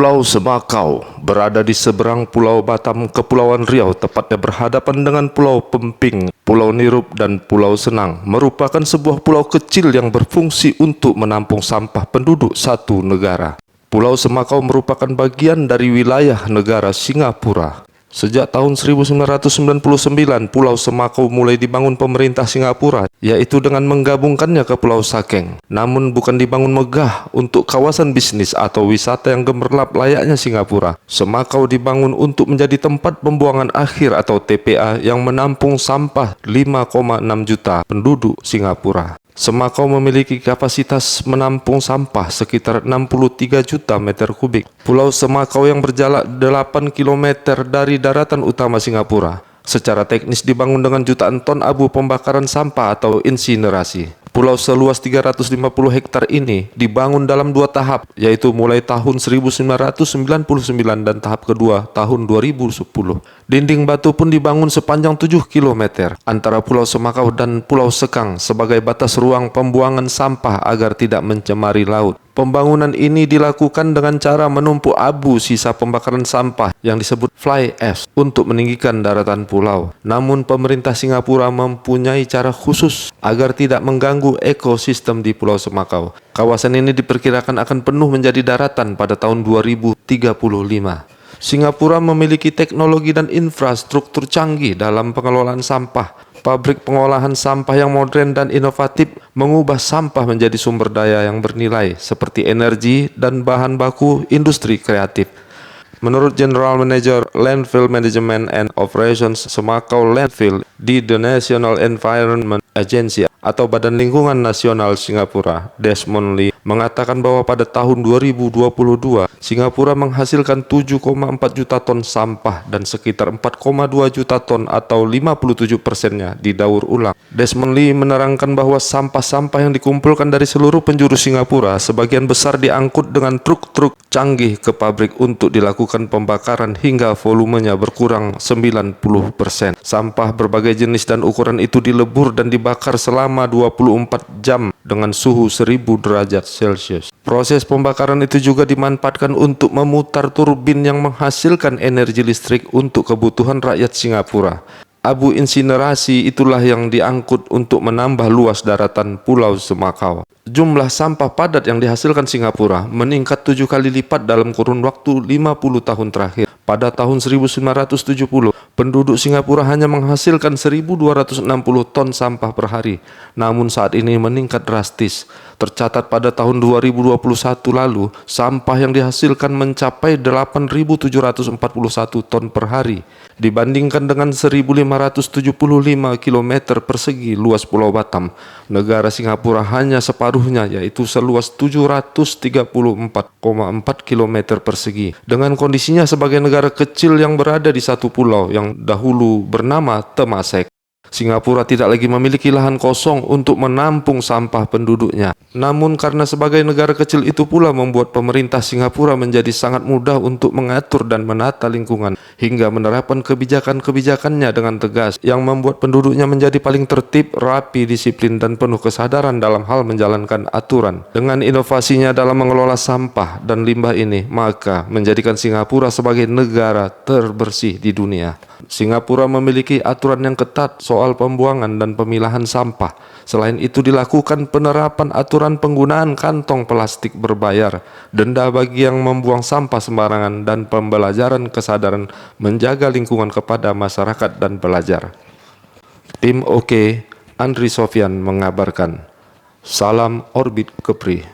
Pulau Semakau berada di seberang Pulau Batam, Kepulauan Riau, tepatnya berhadapan dengan Pulau Pemping, Pulau Nirup, dan Pulau Senang. Merupakan sebuah pulau kecil yang berfungsi untuk menampung sampah penduduk satu negara. Pulau Semakau merupakan bagian dari wilayah negara Singapura. Sejak tahun 1999, Pulau Semakau mulai dibangun pemerintah Singapura, yaitu dengan menggabungkannya ke Pulau Sakeng. Namun bukan dibangun megah untuk kawasan bisnis atau wisata yang gemerlap layaknya Singapura. Semakau dibangun untuk menjadi tempat pembuangan akhir atau TPA yang menampung sampah 5,6 juta penduduk Singapura. Semakau memiliki kapasitas menampung sampah sekitar 63 juta meter kubik. Pulau Semakau yang berjarak 8 km dari daratan utama Singapura. Secara teknis dibangun dengan jutaan ton abu pembakaran sampah atau insinerasi. Pulau seluas 350 hektar ini dibangun dalam dua tahap, yaitu mulai tahun 1999 dan tahap kedua tahun 2010. Dinding batu pun dibangun sepanjang 7 km antara Pulau Semakau dan Pulau Sekang sebagai batas ruang pembuangan sampah agar tidak mencemari laut. Pembangunan ini dilakukan dengan cara menumpuk abu sisa pembakaran sampah yang disebut fly ash untuk meninggikan daratan pulau. Namun pemerintah Singapura mempunyai cara khusus agar tidak mengganggu ekosistem di Pulau Semakau. Kawasan ini diperkirakan akan penuh menjadi daratan pada tahun 2035. Singapura memiliki teknologi dan infrastruktur canggih dalam pengelolaan sampah. Pabrik pengolahan sampah yang modern dan inovatif mengubah sampah menjadi sumber daya yang bernilai seperti energi dan bahan baku industri kreatif. Menurut General Manager Landfill Management and Operations Semakau Landfill di The National Environment Agency atau Badan Lingkungan Nasional Singapura, Desmond Lee, mengatakan bahwa pada tahun 2022 Singapura menghasilkan 7,4 juta ton sampah dan sekitar 4,2 juta ton atau 57%-nya didaur ulang. Desmond Lee menerangkan bahwa sampah-sampah yang dikumpulkan dari seluruh penjuru Singapura sebagian besar diangkut dengan truk-truk canggih ke pabrik untuk dilakukan pembakaran hingga volumenya berkurang 90%. Sampah berbagai jenis dan ukuran itu dilebur dan dibakar selama 24 jam dengan suhu 1000 derajat Celcius. Proses pembakaran itu juga dimanfaatkan untuk memutar turbin yang menghasilkan energi listrik untuk kebutuhan rakyat Singapura. Abu insinerasi itulah yang diangkut untuk menambah luas daratan Pulau Semakau. Jumlah sampah padat yang dihasilkan Singapura meningkat 7 kali lipat dalam kurun waktu 50 tahun terakhir. Pada tahun 1970, penduduk Singapura hanya menghasilkan 1.260 ton sampah per hari. Namun saat ini meningkat drastis. Tercatat pada tahun 2021 lalu, sampah yang dihasilkan mencapai 8.741 ton per hari. Dibandingkan dengan 1.575 km persegi luas Pulau Batam, negara Singapura hanya separuhnya, yaitu seluas 734,4 km persegi. Dengan kondisinya sebagai negara kecil yang berada di satu pulau yang dahulu bernama Temasek, Singapura tidak lagi memiliki lahan kosong untuk menampung sampah penduduknya. Namun karena sebagai negara kecil itu pula membuat pemerintah Singapura menjadi sangat mudah untuk mengatur dan menata lingkungan hingga menerapkan kebijakan-kebijakannya dengan tegas yang membuat penduduknya menjadi paling tertib, rapi, disiplin, dan penuh kesadaran dalam hal menjalankan aturan. Dengan inovasinya dalam mengelola sampah dan limbah ini, maka menjadikan Singapura sebagai negara terbersih di dunia. Singapura memiliki aturan yang ketat soal pembuangan dan pemilahan sampah. Selain itu dilakukan penerapan aturan penggunaan kantong plastik berbayar, denda bagi yang membuang sampah sembarangan, dan pembelajaran kesadaran menjaga lingkungan kepada masyarakat dan pelajar. Tim OK, Andri Sofyan mengabarkan. Salam Orbit Kepri.